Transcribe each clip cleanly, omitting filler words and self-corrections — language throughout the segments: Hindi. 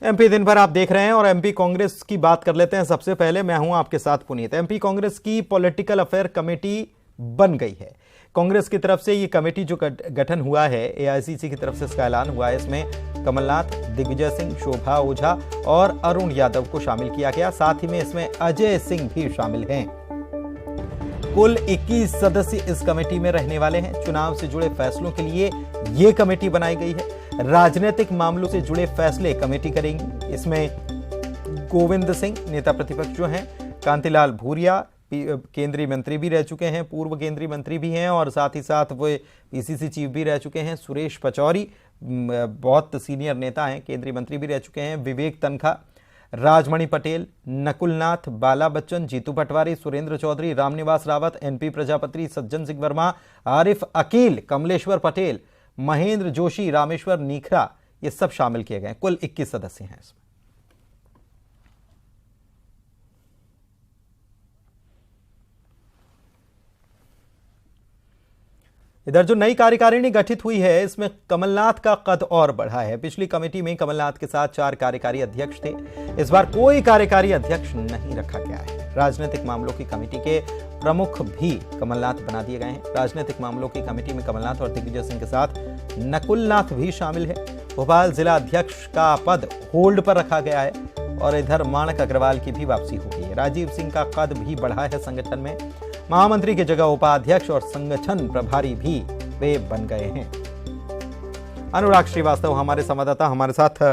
एमपी दिन भर आप देख रहे हैं और एमपी कांग्रेस की बात कर लेते हैं। सबसे पहले मैं हूं आपके साथ पुनीत। एमपी कांग्रेस की पॉलिटिकल अफेयर कमेटी बन गई है। कांग्रेस की तरफ से ये कमेटी जो गठन हुआ है, एआईसीसी की तरफ से इसका ऐलान हुआ है। इसमें कमलनाथ, दिग्विजय सिंह, शोभा ओझा और अरुण यादव को शामिल किया गया। साथ ही में इसमें अजय सिंह भी शामिल हैं। कुल 21 सदस्य इस कमेटी में रहने वाले हैं। चुनाव से जुड़े फैसलों के लिए यह कमेटी बनाई गई है। राजनीतिक मामलों से जुड़े फैसले कमेटी करेंगी। इसमें गोविंद सिंह नेता प्रतिपक्ष जो हैं, कांतिलाल भूरिया केंद्रीय मंत्री भी रह चुके हैं, पूर्व केंद्रीय मंत्री भी हैं और साथ ही साथ वो पीसीसी चीफ भी रह चुके हैं। सुरेश पचौरी बहुत सीनियर नेता हैं, केंद्रीय मंत्री भी रह चुके हैं। विवेक तनखा, राजमणि पटेल, नकुल नाथ, बाला बच्चन, जीतू पटवारी, सुरेंद्र चौधरी, रामनिवास रावत, एनपी प्रजापति, सज्जन सिंह वर्मा, आरिफ अकील, कमलेश्वर पटेल, महेंद्र जोशी, रामेश्वर नीखरा, ये सब शामिल किए गए। कुल 21 सदस्य हैं इसमें। इधर जो नई कार्यकारिणी गठित हुई है, इसमें कमलनाथ का कद और बढ़ा है। पिछली कमेटी में कमलनाथ के साथ 4 कार्यकारी अध्यक्ष थे। इस बार कोई कार्यकारी अध्यक्ष नहीं रखा गया है। राजनीतिक मामलों की कमेटी के प्रमुख भी कमलनाथ बना दिए गए हैं। राजनीतिक मामलों की कमेटी में कमलनाथ और दिग्विजय सिंह के साथ नकुल नाथ भी शामिल है। भोपाल जिला अध्यक्ष का पद होल्ड पर रखा गया है और इधर माणक अग्रवाल की भी वापसी हो गई है। राजीव सिंह का कद भी बढ़ा है संगठन में। महामंत्री की जगह उपाध्यक्ष और संगठन प्रभारी भी वे बन गए हैं। अनुराग श्रीवास्तव हमारे संवाददाता हमारे साथ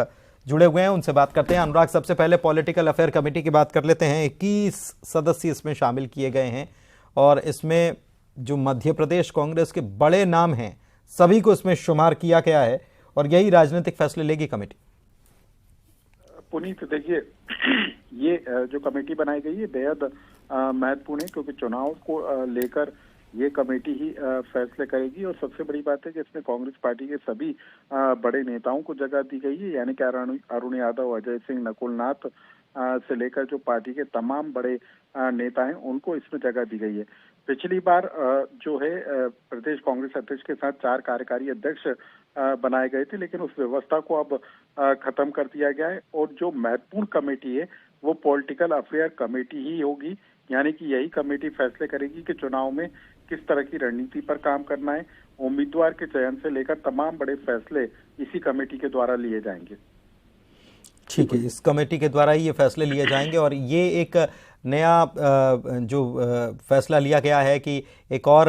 जुड़े हुए हैं, उनसे बात करते हैं। अनुराग, सबसे पहले पॉलिटिकल अफेयर कमेटी की बात कर लेते हैं। 21 सदस्य इसमें शामिल किए गए हैं और इसमें जो मध्य प्रदेश कांग्रेस के बड़े नाम हैं सभी को इसमें शुमार किया गया है और यही राजनीतिक फैसले लेगी कमेटी। पुनीत, देखिए, ये जो कमेटी बनाई गई है बेहद महत्वपूर्ण है, क्योंकि चुनाव को लेकर ये कमेटी ही फैसले करेगी। और सबसे बड़ी बात है कि इसमें कांग्रेस पार्टी के सभी बड़े नेताओं को जगह दी गई है, यानी कि अरुण यादव, अजय सिंह, नकुल नाथ से लेकर जो पार्टी के तमाम बड़े नेता हैं उनको इसमें जगह दी गई है। पिछली बार जो है प्रदेश कांग्रेस अध्यक्ष के साथ 4 कार्यकारी अध्यक्ष बनाए गए थे, लेकिन उस व्यवस्था को अब खत्म कर दिया गया है और जो महत्वपूर्ण कमेटी है वो पॉलिटिकल अफेयर कमेटी ही होगी, यानी कि यही कमेटी फैसले करेगी कि चुनाव में किस तरह की रणनीति पर काम करना है। उम्मीदवार के चयन से लेकर तमाम बड़े फैसले इसी कमेटी के द्वारा लिए जाएंगे। ठीक है, इस कमेटी के द्वारा ही ये फैसले लिए जाएंगे और ये एक नया जो फैसला लिया गया है कि एक और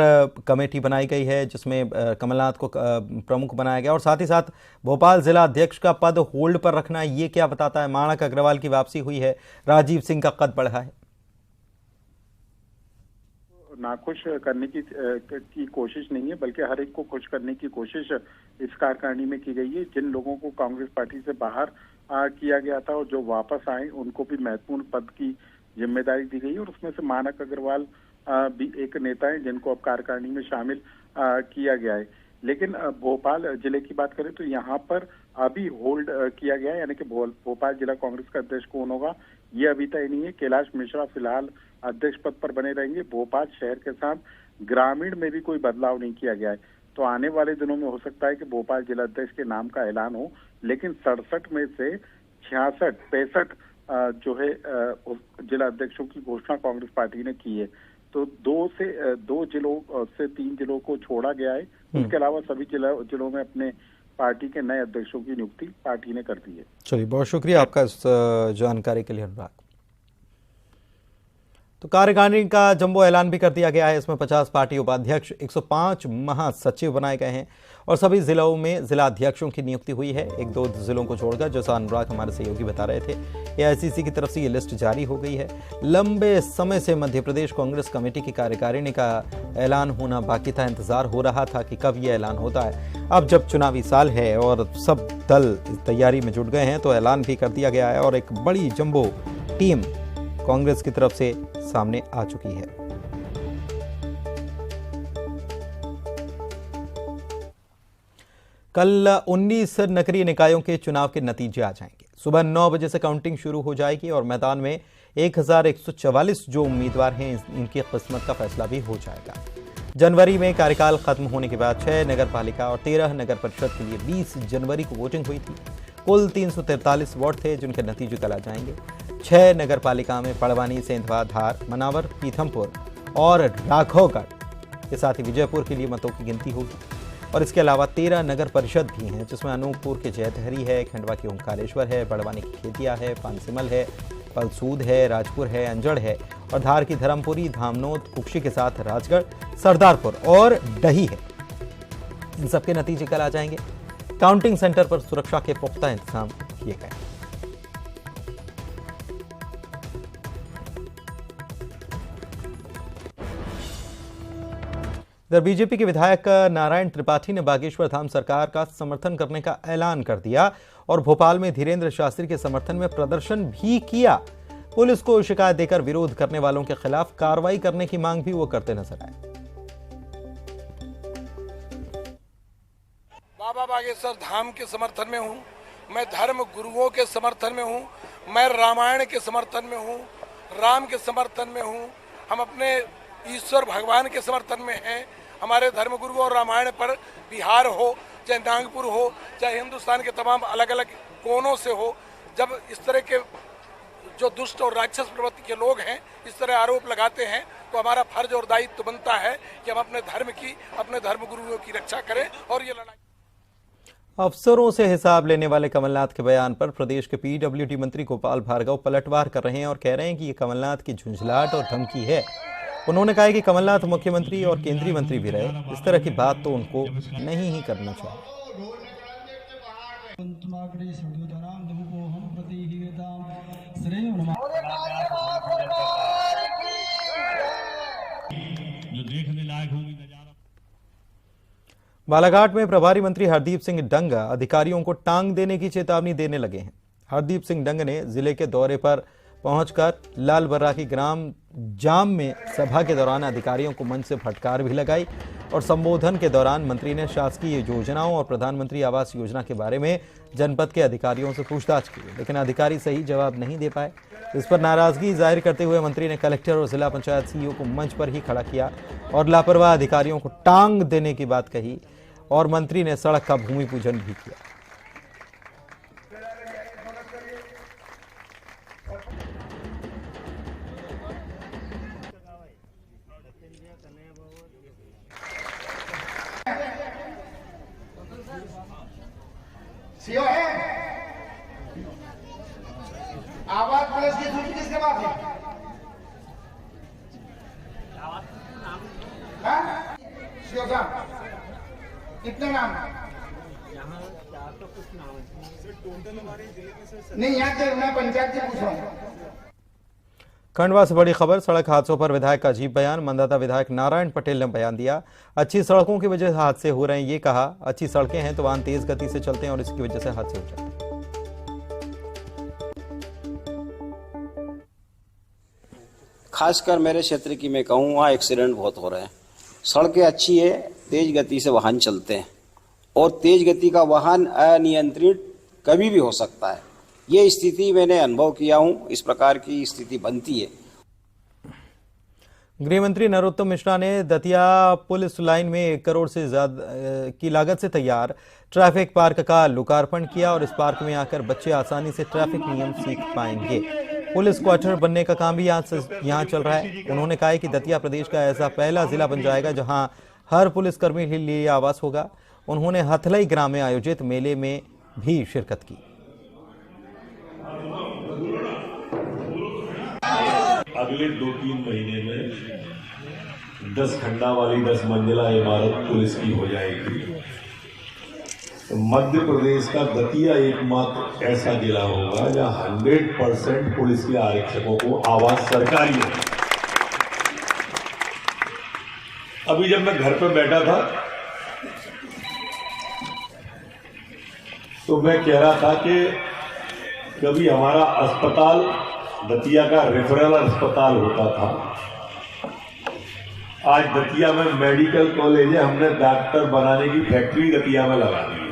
कमेटी बनाई गई है जिसमें कमलनाथ को प्रमुख बनाया गया और साथ ही साथ भोपाल जिला अध्यक्ष का पद होल्ड पर रखना, ये क्या बताता है? माणक अग्रवाल की वापसी हुई है, राजीव सिंह का कद बढ़ा है। नाखुश करने की कोशिश नहीं है, बल्कि हर एक को खुश करने की कोशिश इस कार्यकारिणी में की गई है। जिन लोगों को कांग्रेस पार्टी से बाहर किया गया था और जो वापस आए उनको भी महत्वपूर्ण पद की जिम्मेदारी दी गई है और उसमें से माणक अग्रवाल भी एक नेता है जिनको अब कार्यकारिणी में शामिल किया गया है। लेकिन भोपाल जिले की बात करें तो यहाँ पर अभी होल्ड किया गया है, यानी कि भोपाल जिला कांग्रेस का अध्यक्ष कौन होगा ये अभी तय नहीं है। कैलाश मिश्रा फिलहाल अध्यक्ष पद पर बने रहेंगे। भोपाल शहर के साथ ग्रामीण में भी कोई बदलाव नहीं किया गया है, तो आने वाले दिनों में हो सकता है कि भोपाल जिला अध्यक्ष के नाम का ऐलान हो। लेकिन 67 में से 65 जो है जिला अध्यक्षों की घोषणा कांग्रेस पार्टी ने की है, तो 2 जिलों से 3 जिलों को छोड़ा गया है। उसके अलावा सभी जिलों में अपने पार्टी के नए अध्यक्षों की नियुक्ति पार्टी ने कर दी है। चलिए, बहुत शुक्रिया आपका इस जानकारी के लिए अनुराग। तो कार्यकारिणी का जंबो ऐलान भी कर दिया गया है। इसमें 50 पार्टी उपाध्यक्ष, 105 महासचिव बनाए गए हैं और सभी जिलों में जिला अध्यक्षों की नियुक्ति हुई है, 1-2 जिलों को छोड़कर, जैसा अनुराग हमारे सहयोगी बता रहे थे। एआईसीसी की तरफ से ये लिस्ट जारी हो गई है। लंबे समय से मध्य प्रदेश कांग्रेस कमेटी की कार्यकारिणी का ऐलान होना बाकी था। इंतजार हो रहा था कि कब ये ऐलान होता है। अब जब चुनावी साल है और सब दल तैयारी में जुट गए हैं तो ऐलान भी कर दिया गया है और एक बड़ी जंबो टीम कांग्रेस की तरफ से सामने आ चुकी है। कल 19 नगरीय निकायों के चुनाव के नतीजे आ जाएंगे। सुबह 9 बजे से काउंटिंग शुरू हो जाएगी और मैदान में 1144 जो उम्मीदवार हैं इनकी किस्मत का फैसला भी हो जाएगा। जनवरी में कार्यकाल खत्म होने के बाद 6 नगर पालिका और 13 नगर परिषद के लिए 20 जनवरी को वोटिंग हुई थी। कुल 343 वार्ड थे जिनके नतीजे कल आ जाएंगे। 6 नगर पालिका में पड़वानी, सेंधवा, धार, मनावर, पीथमपुर और राघवगढ़ के साथ ही विजयपुर के लिए मतों की गिनती होगी। और इसके अलावा 13 नगर परिषद भी हैं जिसमें अनूपपुर के जयधरी है, खंडवा की ओंकारेश्वर है, बड़वानी की खेतिया है, पानसिमल है, पलसूद है, राजपुर है, अंजड़ है और धार की धर्मपुरी, धामनोद, कुक्षी के साथ राजगढ़, सरदारपुर और डही है। इन सबके नतीजे कल आ जाएंगे। काउंटिंग सेंटर पर सुरक्षा के पुख्ता इंतजाम किए गए। इधर बीजेपी के विधायक नारायण त्रिपाठी ने बागेश्वर धाम सरकार का समर्थन करने का ऐलान कर दिया और भोपाल में धीरेन्द्र शास्त्री के समर्थन में प्रदर्शन भी किया। पुलिस को शिकायत देकर विरोध करने वालों के खिलाफ कार्रवाई करने की मांग भी वो करते नजर आए। बाबा बागेश्वर धाम के समर्थन में हूँ, मैं धर्म गुरुओं के समर्थन में हूँ, मैं रामायण के समर्थन में हूँ, राम के समर्थन में हूँ, हम अपने ईश्वर भगवान के समर्थन में हैं। हमारे धर्मगुरु और रामायण पर बिहार हो, चाहे नागपुर हो, चाहे हिंदुस्तान के तमाम अलग अलग कोनों से हो, जब इस तरह के जो दुष्ट और राक्षस प्रवृत्ति के लोग हैं इस तरह आरोप लगाते हैं तो हमारा फर्ज और दायित्व बनता है कि हम अपने धर्म की, अपने धर्मगुरुओं की रक्षा करें। और ये लड़ाई अफसरों से हिसाब लेने वाले कमलनाथ के बयान पर प्रदेश के पीडब्ल्यूडी मंत्री गोपाल भार्गव पलटवार कर रहे हैं और कह रहे हैं कि ये कमलनाथ की झुंझलाहट और धमकी है। उन्होंने कहा कि कमलनाथ मुख्यमंत्री और केंद्रीय मंत्री भी रहे, इस तरह की बात तो उनको नहीं ही करना चाहिए। बालाघाट में प्रभारी मंत्री हरदीप सिंह डंग अधिकारियों को टांग देने की चेतावनी देने लगे हैं। हरदीप सिंह डंग ने जिले के दौरे पर पहुंचकर लाल बर्रा की ग्राम जाम में सभा के दौरान अधिकारियों को मंच से फटकार भी लगाई और संबोधन के दौरान मंत्री ने शासकीय योजनाओं और प्रधानमंत्री आवास योजना के बारे में जनपद के अधिकारियों से पूछताछ की, लेकिन अधिकारी सही जवाब नहीं दे पाए। इस पर नाराजगी जाहिर करते हुए मंत्री ने कलेक्टर और जिला पंचायत सीईओ को मंच पर ही खड़ा किया और लापरवाह अधिकारियों को टांग देने की बात कही और मंत्री ने सड़क का भूमि पूजन भी किया। सीओ है आवाज पुलिस की सूची किसके पास है? सीओ साहब कितने नाम? नहीं यहाँ से मैं पंचायत से पूछ रहा हूँ। खंडवा से बड़ी खबर, सड़क हादसों पर विधायक का अजीब बयान। मंदाता विधायक नारायण पटेल ने बयान दिया। अच्छी सड़कों की वजह से हादसे हो रहे हैं, ये कहा। अच्छी सड़कें हैं तो वाहन तेज गति से चलते हैं और इसकी वजह से हादसे हो जाते हैं। खासकर मेरे क्षेत्र की मैं कहूँ, वहाँ एक्सीडेंट बहुत हो रहे हैं। सड़कें अच्छी है, तेज गति से वाहन चलते हैं और तेज गति का वाहन अनियंत्रित कभी भी हो सकता है। ये स्थिति मैंने अनुभव किया हूँ, इस प्रकार की स्थिति बनती है। गृह मंत्री नरोत्तम मिश्रा ने दतिया पुलिस लाइन में 1 करोड़ से ज्यादा की लागत से तैयार ट्रैफिक पार्क का लोकार्पण किया और इस पार्क में आकर बच्चे आसानी से ट्रैफिक नियम सीख पाएंगे। पुलिस क्वार्टर बनने का काम भी यहाँ चल रहा है। उन्होंने कहा है कि दतिया प्रदेश का ऐसा पहला जिला बन जाएगा जहां हर पुलिसकर्मी के लिए आवास होगा। उन्होंने हथलई ग्राम में आयोजित मेले में भी शिरकत की। अगले 2-3 महीने में 10 खंडा वाली 10 मंजिला इमारत पुलिस की हो जाएगी। मध्य प्रदेश का दतिया एकमात्र ऐसा जिला होगा जहां 100% पुलिस के आरक्षकों को आवास सरकारी है। अभी जब मैं घर पर बैठा था तो मैं कह रहा था कि कभी हमारा अस्पताल दतिया का रेफरल अस्पताल होता था, आज दतिया में मेडिकल कॉलेज है। हमने डॉक्टर बनाने की फैक्ट्री दतिया में लगा दी है।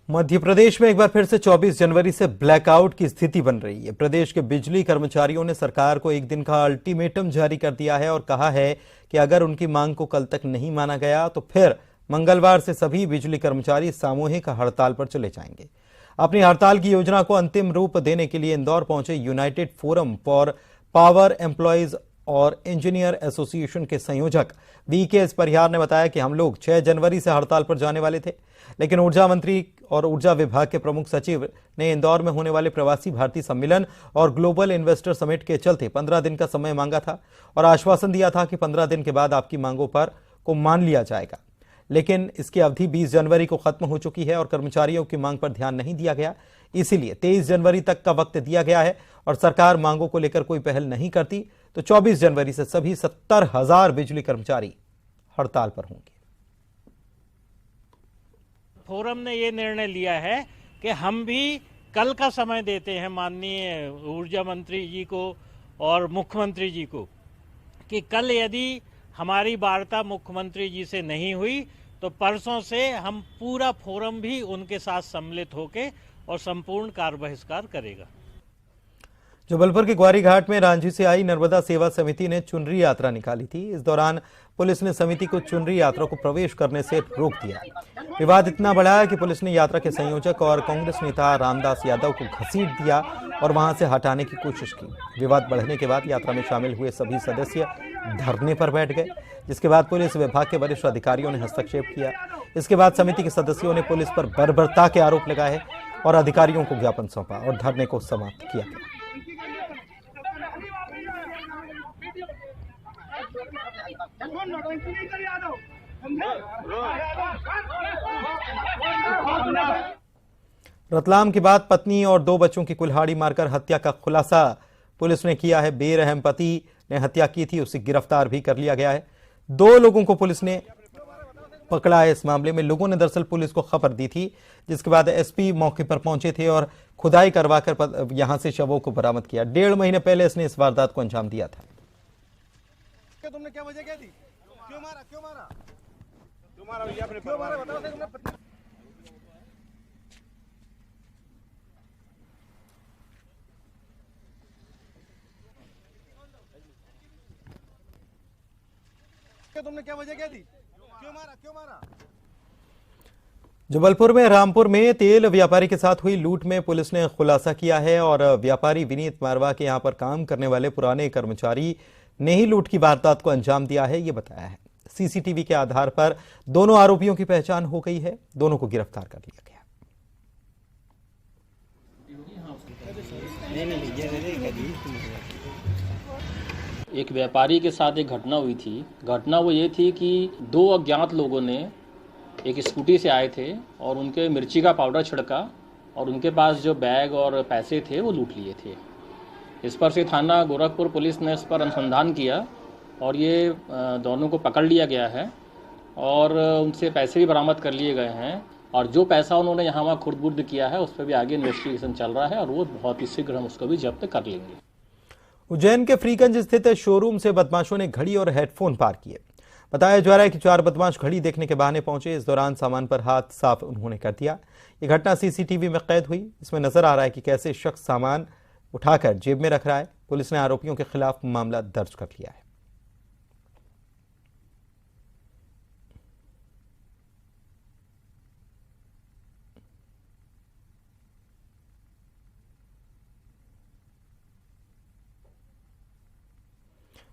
मध्य प्रदेश में एक बार फिर से 24 जनवरी से ब्लैकआउट की स्थिति बन रही है। प्रदेश के बिजली कर्मचारियों ने सरकार को 1 दिन का अल्टीमेटम जारी कर दिया है और कहा है कि अगर उनकी मांग को कल तक नहीं माना गया तो फिर मंगलवार से सभी बिजली कर्मचारी सामूहिक हड़ताल पर चले जाएंगे। अपनी हड़ताल की योजना को अंतिम रूप देने के लिए इंदौर पहुंचे United forum for power employees और इंजीनियर एसोसिएशन के संयोजक वीके परिहार ने बताया कि हम लोग 6 जनवरी से हड़ताल पर जाने वाले थे, लेकिन ऊर्जा मंत्री और ऊर्जा विभाग के प्रमुख सचिव ने इंदौर में होने वाले प्रवासी भारतीय सम्मेलन और ग्लोबल इन्वेस्टर समिट के चलते 15 दिन का समय मांगा था और आश्वासन दिया था कि 15 दिन के बाद आपकी मांगों को मान लिया जाएगा। लेकिन इसकी अवधि 20 जनवरी को खत्म हो चुकी है और कर्मचारियों की मांग पर ध्यान नहीं दिया गया। इसीलिए 23 जनवरी तक का वक्त दिया गया है और सरकार मांगों को लेकर कोई पहल नहीं करती तो 24 जनवरी से सभी 70,000 बिजली कर्मचारी हड़ताल पर होंगे। फोरम ने ये निर्णय लिया है कि हम भी कल का समय देते हैं माननीय ऊर्जा मंत्री जी को और मुख्यमंत्री जी को कि कल यदि हमारी वार्ता मुख्यमंत्री जी से नहीं हुई तो परसों से हम पूरा फोरम भी उनके साथ सम्मिलित होकर और संपूर्ण कार्य बहिष्कार करेगा। जबलपुर के ग्वारी घाट में रांची से आई नर्मदा सेवा समिति ने चुनरी यात्रा निकाली थी। इस दौरान पुलिस ने समिति को चुनरी यात्रा को प्रवेश करने से रोक दिया। विवाद इतना बढ़ा है कि पुलिस ने यात्रा के संयोजक और कांग्रेस नेता रामदास यादव को घसीट दिया और वहां से हटाने की कोशिश की। विवाद बढ़ने के बाद यात्रा में शामिल हुए सभी सदस्य धरने पर बैठ गए, जिसके बाद पुलिस विभाग के वरिष्ठ अधिकारियों ने हस्तक्षेप किया। इसके बाद समिति के सदस्यों ने पुलिस पर बर्बरता के आरोप लगाए और अधिकारियों को ज्ञापन सौंपा और धरने को समाप्त किया गया। रतलाम के बाद पत्नी और 2 बच्चों की कुल्हाड़ी मारकर हत्या का खुलासा पुलिस ने किया है। बेरहम पति ने हत्या की थी, उसे गिरफ्तार भी कर लिया गया है। 2 लोगों को पुलिस ने पकड़ा है। इस मामले में लोगों ने दरअसल पुलिस को खबर दी थी, जिसके बाद एसपी मौके पर पहुंचे थे और खुदाई करवाकर यहां से शवों को बरामद किया। 1.5 महीने पहले इसने इस वारदात को अंजाम दिया था। तुमने क्या वजह क्या थी? क्यों मारा भैया? क्यों मारा बताओ तुमने? तुमने क्या वजह क्या थी? क्यों मारा? जबलपुर में रामपुर में तेल व्यापारी के साथ हुई लूट में पुलिस ने खुलासा किया है और व्यापारी विनीत मारवा के यहां पर काम करने वाले पुराने कर्मचारी ने ही लूट की वारदात को अंजाम दिया है, ये बताया है। सीसीटीवी के आधार पर दोनों आरोपियों की पहचान हो गई है, दोनों को गिरफ्तार कर लिया गया। एक व्यापारी के साथ एक घटना हुई थी। घटना वो ये थी कि 2 अज्ञात लोगों ने एक स्कूटी से आए थे और उनके मिर्ची का पाउडर छिड़का और उनके पास जो बैग और पैसे थे वो लूट लिए थे। इस पर से थाना गोरखपुर पुलिस ने इस पर अनुसंधान किया और ये दोनों को पकड़ लिया गया है और उनसे पैसे भी बरामद कर लिए गए हैं और जो पैसा उन्होंने यहाँ वहाँ खुर्द-बुर्द किया है उस पर भी आगे इन्वेस्टिगेशन चल रहा है और वो बहुत ही शीघ्र हम उसको भी जब्त कर लेंगे। उज्जैन के फ्रीगंज स्थित शोरूम से बदमाशों ने घड़ी और हेडफोन पार किए। बताया जा रहा है कि 4 बदमाश घड़ी देखने के बहाने पहुंचे। इस दौरान सामान पर हाथ साफ उन्होंने कर दिया। ये घटना सीसीटीवी में कैद हुई। इसमें नजर आ रहा है कि कैसे शख्स सामान उठाकर जेब में रख रहा है। पुलिस ने आरोपियों के खिलाफ मामला दर्ज कर लिया है।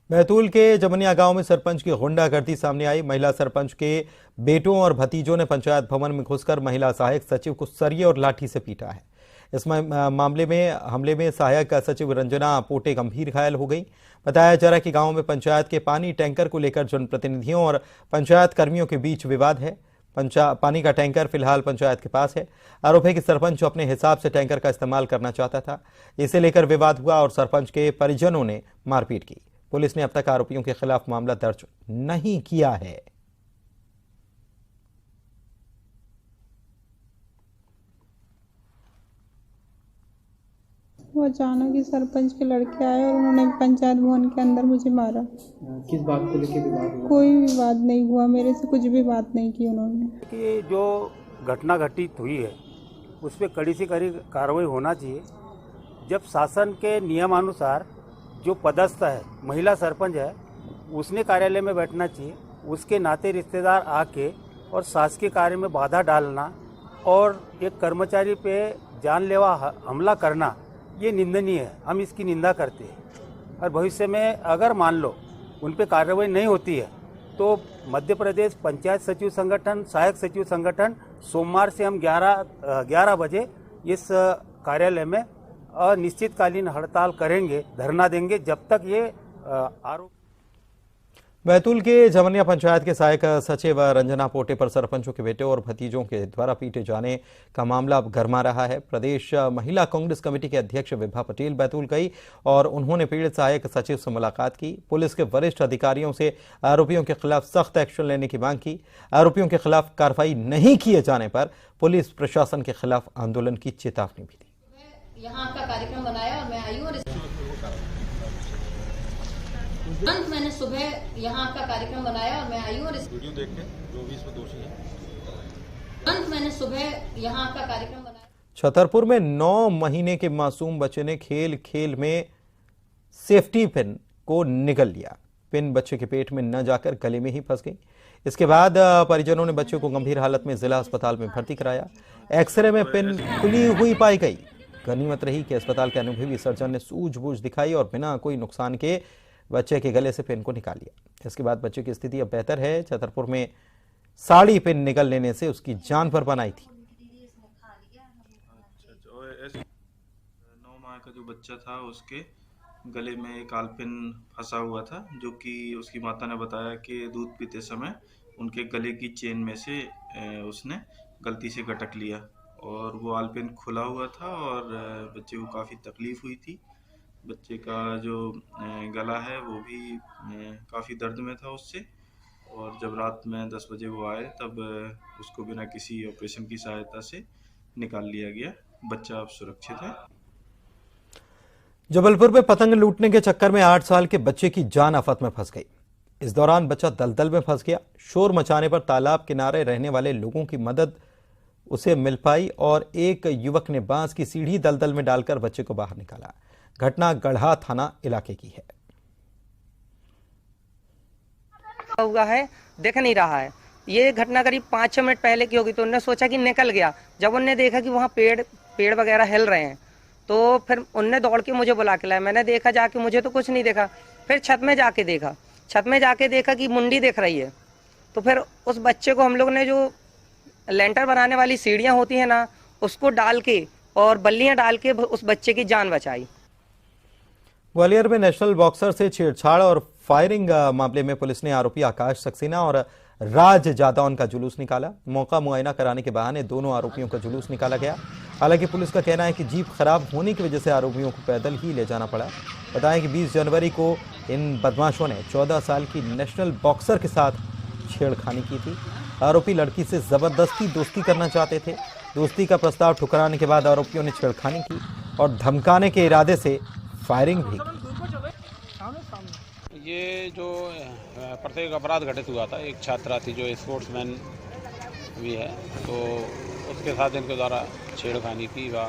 बैतूल के जमनिया गांव में सरपंच की गुंडागर्दी सामने आई। महिला सरपंच के बेटों और भतीजों ने पंचायत भवन में घुसकर महिला सहायक सचिव को सरिये और लाठी से पीटा है। इस हमले में सहायक सचिव रंजना पोटे गंभीर घायल हो गई। बताया जा रहा है कि गांव में पंचायत के पानी टैंकर को लेकर जनप्रतिनिधियों और पंचायत कर्मियों के बीच विवाद है। पानी का टैंकर फिलहाल पंचायत के पास है। आरोप है कि सरपंच अपने हिसाब से टैंकर का इस्तेमाल करना चाहता था। इसे लेकर विवाद हुआ और सरपंच के परिजनों ने मारपीट की। पुलिस ने अब तक आरोपियों के खिलाफ मामला दर्ज नहीं किया है। वो अचानक ही सरपंच के लड़के आए और उन्होंने पंचायत भवन के अंदर मुझे मारा। किस बात को लेकर विवाद हुआ? कोई विवाद नहीं हुआ, मेरे से कुछ भी बात नहीं की उन्होंने। कि जो घटना घटित हुई है उस पर कड़ी से कड़ी कार्रवाई होना चाहिए। जब शासन के नियमानुसार जो पदस्थ है महिला सरपंच है उसने कार्यालय में बैठना चाहिए। उसके नाते रिश्तेदार आके और शासकीय कार्य में बाधा डालना और एक कर्मचारी पे जानलेवा हमला करना ये निंदनीय है। हम इसकी निंदा करते हैं और भविष्य में अगर मान लो उन पे कार्रवाई नहीं होती है तो मध्य प्रदेश पंचायत सचिव संगठन, सहायक सचिव संगठन सोमवार से हम 11 बजे इस कार्यालय में अनिश्चितकालीन हड़ताल करेंगे, धरना देंगे जब तक ये आरोप। बैतूल के जमनिया पंचायत के सहायक सचिव रंजना पोटे पर सरपंचों के बेटे और भतीजों के द्वारा पीटे जाने का मामला अब गरमा रहा है। प्रदेश महिला कांग्रेस कमेटी के अध्यक्ष विभा पटेल बैतूल गई और उन्होंने पीड़ित सहायक सचिव से मुलाकात की। पुलिस के वरिष्ठ अधिकारियों से आरोपियों के खिलाफ सख्त एक्शन लेने की मांग की। आरोपियों के खिलाफ कार्रवाई नहीं किए जाने पर पुलिस प्रशासन के खिलाफ आंदोलन की चेतावनी भी दी। यहाँ का कार्यक्रम बनाया और मैं आई हूँ। तुरंत मैंने सुबह यहाँ का कार्यक्रम बनाया और मैं आई हूँ और इस वीडियो देख के जो भी इसमें दोषी है, तुरंत मैंने सुबह यहाँ का कार्यक्रम बनाया। छतरपुर में 9 महीने के मासूम बच्चे ने खेल खेल में सेफ्टी पिन को निगल लिया। पिन बच्चे के पेट में न जाकर गले में ही फंस गई। इसके बाद परिजनों ने बच्चे को गंभीर हालत में जिला अस्पताल में भर्ती कराया। एक्सरे में पिन खुली हुई पाई गई। गनीमत रही कि अस्पताल के अनुभवी सर्जन ने सूझबूझ दिखाई और बिना कोई नुकसान के बच्चे के गले से पिन को निकाल लिया। इसके बाद बच्चे की स्थिति अब बेहतर है। छतरपुर में साड़ी पिन निकल लेने से उसकी जान पर बन आई थी। 9 माह का जो बच्चा था उसके गले में एक आलपिन फंसा हुआ था, जो कि उसकी माता ने बताया कि दूध पीते समय उनके गले की चेन में से उसने गलती से गटक लिया और वो आलपिन खुला हुआ था और बच्चे को काफ़ी तकलीफ हुई थी। बच्चे का जो गला है वो भी काफ़ी दर्द में था उससे, और जब रात में 10 बजे वो आए तब उसको बिना किसी ऑपरेशन की सहायता से निकाल लिया गया। बच्चा अब सुरक्षित है। जबलपुर में पतंग लूटने के चक्कर में 8 साल के बच्चे की जान आफत में फंस गई। इस दौरान बच्चा दलदल में फंस गया। शोर मचाने पर तालाब किनारे रहने वाले लोगों की मदद उसे मिल पाई और एक युवक ने बांस की सीढ़ी दलदल में डालकर बच्चे को बाहर निकाला। घटना गढ़ा थाना इलाके की है। हुआ है देख नहीं रहा है। ये घटना करीब 5-6 मिनट पहले की होगी, तो उन्होंने सोचा कि निकल गया। जब उन्होंने देखा कि वहाँ पेड़ वगैरह हिल रहे हैं तो फिर उनने दौड़ के मुझे बुला के लाया। मैंने देखा जाके, मुझे तो कुछ नहीं देखा। फिर छत में जाके देखा कि मुंडी दिख रही है। तो फिर उस बच्चे को हम लोग ने, जो लेंटर बनाने वाली सीढ़ियाँ होती है ना, उसको डाल के और बल्लियाँ डाल के उस बच्चे की जान बचाई। ग्वालियर में नेशनल बॉक्सर से छेड़छाड़ और फायरिंग मामले में पुलिस ने आरोपी आकाश सक्सेना और राज जादौन का जुलूस निकाला। मौका मुआयना कराने के बहाने दोनों आरोपियों का जुलूस निकाला गया। हालांकि पुलिस का कहना है कि जीप खराब होने की वजह से आरोपियों को पैदल ही ले जाना पड़ा। बताएं कि 20 जनवरी को इन बदमाशों ने 14 साल की नेशनल बॉक्सर के साथ छेड़खानी की थी। आरोपी लड़की से जबरदस्ती दोस्ती करना चाहते थे। दोस्ती का प्रस्ताव ठुकराने के बाद आरोपियों ने छेड़खानी की और धमकाने के इरादे से फायरिंग भी की। ये जो प्रत्येक अपराध घटित हुआ था, एक छात्रा थी जो स्पोर्ट्समैन भी है, तो उसके साथ इनके द्वारा छेड़खानी की व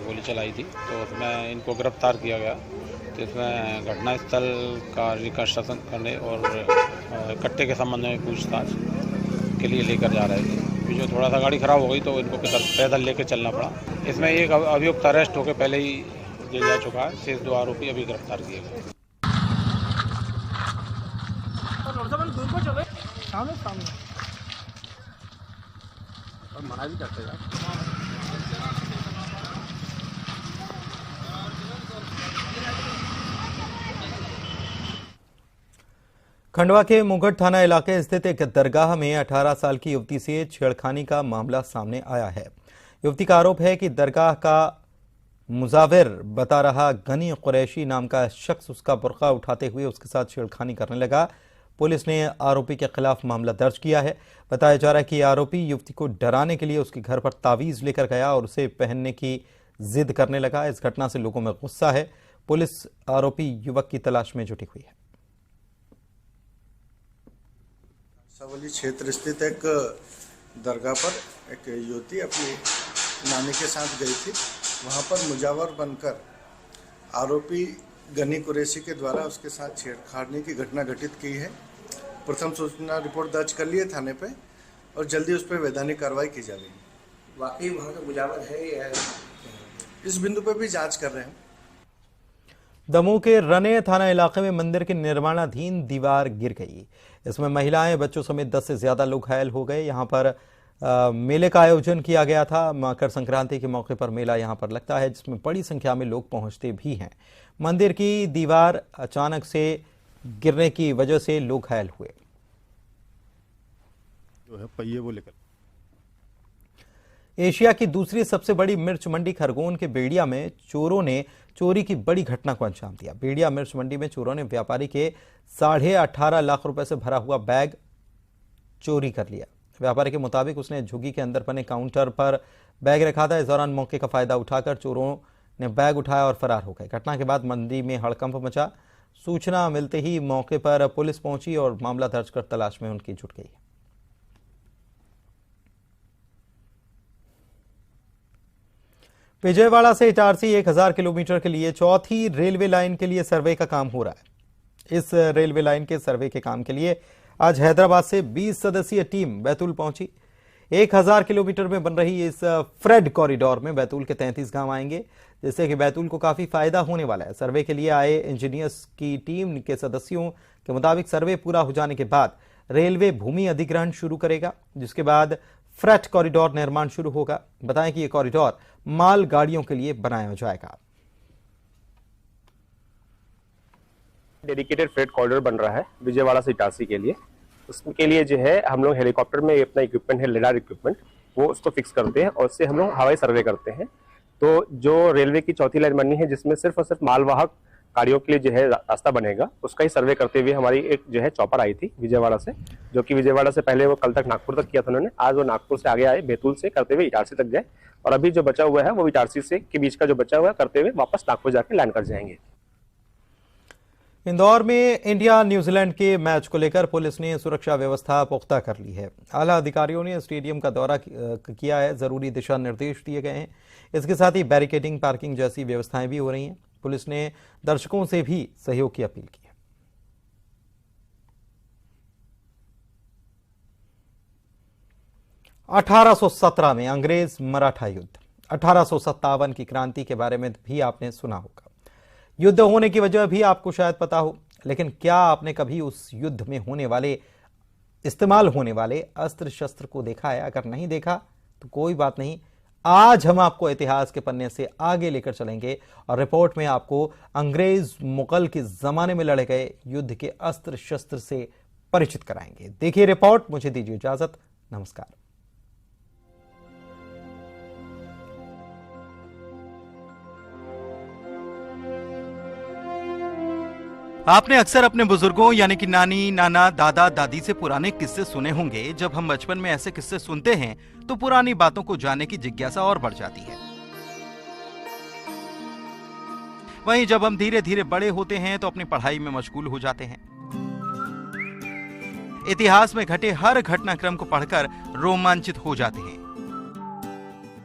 गोली चलाई थी। तो उसमें इनको गिरफ्तार किया गया। तो इसमें घटनास्थल का रिकंस्ट्रक्शन करने और कट्टे के संबंध में पूछताछ के लिए लेकर जा रहे थे। जो थोड़ा सा गाड़ी खराब हो गई तो इनको पैदल लेकर चलना पड़ा। इसमें एक अभियुक्त अरेस्ट होकर पहले ही जेल जा चुका है। शेष 2 आरोपी अभी गिरफ्तार किए गए। मना भी करते हैं। खंडवा के मुगट थाना इलाके स्थित एक दरगाह में 18 साल की युवती से छेड़खानी का मामला सामने आया है। युवती का आरोप है कि दरगाह का मुजाविर बता रहा गनी कुरैशी नाम का शख्स उसका बुर्का उठाते हुए उसके साथ छेड़खानी करने लगा। पुलिस ने आरोपी के खिलाफ मामला दर्ज किया है। बताया जा रहा है कि आरोपी युवती को डराने के लिए उसके घर पर तावीज लेकर गया और उसे पहनने की जिद करने लगा। इस घटना से लोगों में गुस्सा है। पुलिस आरोपी युवक की तलाश में जुटी हुई है। सावली क्षेत्र स्थित एक दरगाह पर एक युवती अपनी नानी के साथ गई थी। वहां पर मुजावर बनकर आरोपी गनी कुरैशी के द्वारा उसके साथ छेड़खानी की घटना घटित की है। प्रथम सूचना रिपोर्ट दर्ज कर लिए थाने पे और जल्दी उस पर वैधानिक कार्रवाई की जाएगी। वाकई वहाँ का मुजावर है या इस बिंदु पर भी जांच कर रहे हैं। दमोह के रने थाना इलाके में मंदिर की निर्माणाधीन दीवार गिर गई। इसमें महिलाएं, बच्चों समेत 10 से ज्यादा लोग घायल हो गए। यहां पर मेले का आयोजन किया गया था। मकर संक्रांति के मौके पर मेला यहां पर लगता है, जिसमें बड़ी संख्या में लोग पहुंचते भी हैं। मंदिर की दीवार अचानक से गिरने की वजह से लोग घायल हुए। जो है पहिए वो लेकर एशिया की दूसरी सबसे बड़ी मिर्च मंडी खरगोन के बेड़िया में चोरों ने चोरी की बड़ी घटना को अंजाम दिया। बेड़िया मिर्च मंडी में चोरों ने व्यापारी के 18.5 लाख रुपए से भरा हुआ बैग चोरी कर लिया। व्यापारी के मुताबिक उसने झुग्गी के अंदर बने काउंटर पर बैग रखा था। इस दौरान मौके का फायदा उठाकर चोरों ने बैग उठाया और फरार हो गए। घटना के बाद मंडी में हड़कंप मचा। सूचना मिलते ही मौके पर पुलिस पहुंची और मामला दर्ज कर तलाश में उनकी जुट गई। विजयवाड़ा से इटारसी 1000 किलोमीटर के लिए चौथी रेलवे लाइन के लिए सर्वे का काम हो रहा है। इस रेलवे लाइन के सर्वे के काम के लिए आज हैदराबाद से 20 सदस्यीय टीम बैतूल पहुंची। 1000 किलोमीटर में बन रही इस फ्रेड कॉरिडोर में बैतूल के 33 गांव आएंगे, जिससे कि बैतूल को काफी फायदा होने वाला है। सर्वे के लिए आए इंजीनियर्स की टीम के सदस्यों के मुताबिक सर्वे पूरा हो जाने के बाद रेलवे भूमि अधिग्रहण शुरू करेगा, जिसके बाद फ्रेट कॉरिडोर निर्माण शुरू होगा। बताएं कि यह कॉरिडोर माल गाड़ियों के लिए बनाया जाएगा। डेडिकेटेड फ्रेट कॉरिडोर बन रहा है विजयवाड़ा से इटारसी के लिए। उसके लिए जो है हम लोग हेलीकॉप्टर में अपना इक्विपमेंट है, लेडार इक्विपमेंट, वो उसको फिक्स करते हैं और उससे हम लोग हवाई सर्वे करते हैं। तो जो रेलवे की चौथी लाइन बननी है, जिसमें सिर्फ और सिर्फ मालवाहक गाड़ियों के लिए जो है रास्ता बनेगा, उसका ही सर्वे करते हुए हमारी एक जो है चॉपर आई थी विजयवाड़ा से, जो कि विजयवाड़ा से पहले वो कल तक नागपुर तक किया था उन्होंने। आज वो नागपुर से आगे आए, बैतूल से करते हुए इटारसी तक गए और अभी जो बचा हुआ है वो इटारसी से के बीच का जो बचा हुआ है करते हुए वापस नागपुर जाके लैंड कर जाएंगे। इंदौर में इंडिया न्यूजीलैंड के मैच को लेकर पुलिस ने सुरक्षा व्यवस्था पुख्ता कर ली है। आला अधिकारियों ने स्टेडियम का दौरा किया है, जरूरी दिशा निर्देश दिए गए हैं। इसके साथ ही बैरिकेडिंग, पार्किंग जैसी व्यवस्थाएं भी हो रही हैं। पुलिस ने दर्शकों से भी सहयोग की अपील की है। – 1817 में अंग्रेज मराठा युद्ध, 1857 की क्रांति के बारे में भी आपने सुना होगा। युद्ध होने की वजह भी आपको शायद पता हो, लेकिन क्या आपने कभी उस युद्ध में होने वाले, इस्तेमाल होने वाले अस्त्र शस्त्र को देखा है? अगर नहीं देखा तो कोई बात नहीं, आज हम आपको इतिहास के पन्ने से आगे लेकर चलेंगे और रिपोर्ट में आपको अंग्रेज मुगल के जमाने में लड़े गए युद्ध के अस्त्र शस्त्र से परिचित कराएंगे। देखिए रिपोर्ट, मुझे दीजिए इजाजत, नमस्कार। आपने अक्सर अपने बुजुर्गों यानी कि नानी, नाना, दादा, दादी से पुराने किस्से सुने होंगे। जब हम बचपन में ऐसे किस्से सुनते हैं तो पुरानी बातों को जानने की जिज्ञासा और बढ़ जाती है। वहीं जब हम धीरे धीरे बड़े होते हैं तो अपनी पढ़ाई में मशगूल हो जाते हैं। इतिहास में घटे हर घटनाक्रम को पढ़कर रोमांचित हो जाते हैं,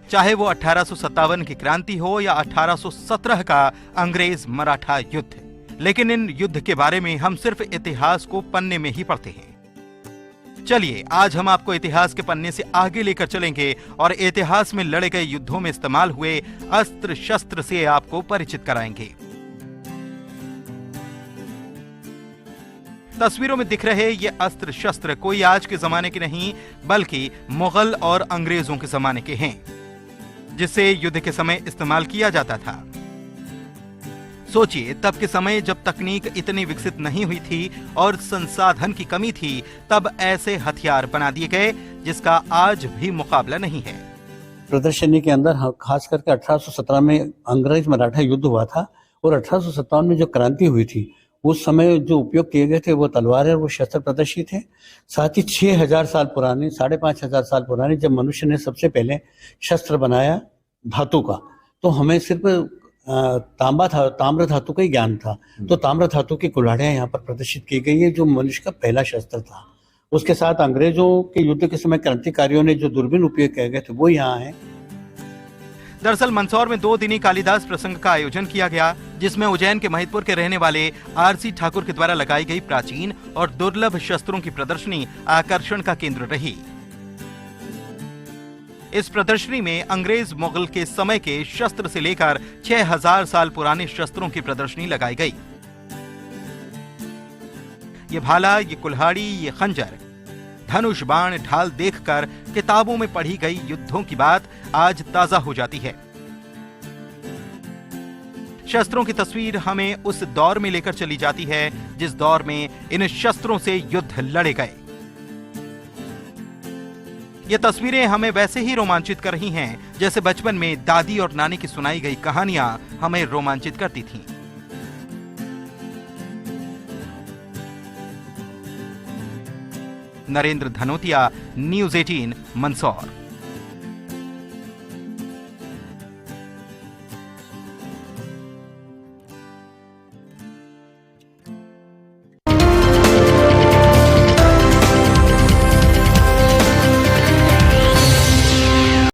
चाहे वो 1857 की क्रांति हो या 1817 का अंग्रेज मराठा युद्ध। लेकिन इन युद्ध के बारे में हम सिर्फ इतिहास को पन्ने में ही पढ़ते हैं। चलिए आज हम आपको इतिहास के पन्ने से आगे लेकर चलेंगे और इतिहास में लड़े गए युद्धों में इस्तेमाल हुए अस्त्र शस्त्र से आपको परिचित कराएंगे। तस्वीरों में दिख रहे ये अस्त्र शस्त्र कोई आज के जमाने के नहीं, बल्कि मुगल और अंग्रेजों के जमाने के हैं, जिसे युद्ध के समय इस्तेमाल किया जाता था। सोचिए, तब के समय जब तकनीक इतनी विकसित नहीं हुई थी और संसाधन की कमी थी, तब ऐसे हथियार बना दिए गए जिसका आज भी मुकाबला नहीं है। प्रदर्शनी के अंदर खास करके 1817 में अंग्रेज मराठा युद्ध हुआ था और 1857 में जो क्रांति हुई थी उस समय जो उपयोग किए गए थे वो तलवारें और वो शस्त्र प्रदर्शित थे। साथ ही 6000 साल पुराने, 5500 साल पुराने जब मनुष्य ने सबसे पहले शस्त्र बनाया धातु का, तो हमें सिर्फ ताम्र धातु का ही ज्ञान था। तो ताम्र धातु की कुल्हाड़ियां यहाँ पर प्रदर्शित की गई है, जो मनुष्य का पहला शस्त्र था। उसके साथ अंग्रेजों के युद्ध के समय क्रांतिकारियों ने जो दूरबीन उपयोग किए गए थे वो यहाँ है। दरअसल मंदसौर में 2 दिनी कालिदास प्रसंग का आयोजन किया गया, जिसमें उज्जैन के महिदपुर के रहने वाले आरसी ठाकुर के द्वारा लगाई गई प्राचीन और दुर्लभ शस्त्रों की प्रदर्शनी आकर्षण का केंद्र रही। इस प्रदर्शनी में अंग्रेज मुगल के समय के शस्त्र से लेकर 6000 साल पुराने शस्त्रों की प्रदर्शनी लगाई गई। ये भाला, ये कुल्हाड़ी, ये खंजर, धनुष, बाण, ढाल देखकर किताबों में पढ़ी गई युद्धों की बात आज ताजा हो जाती है। शस्त्रों की तस्वीर हमें उस दौर में लेकर चली जाती है जिस दौर में इन शस्त्रों से युद्ध लड़े गए। ये तस्वीरें हमें वैसे ही रोमांचित कर रही हैं जैसे बचपन में दादी और नानी की सुनाई गई कहानियां हमें रोमांचित करती थीं। नरेंद्र धनोतिया, न्यूज़ 18, मंदसौर।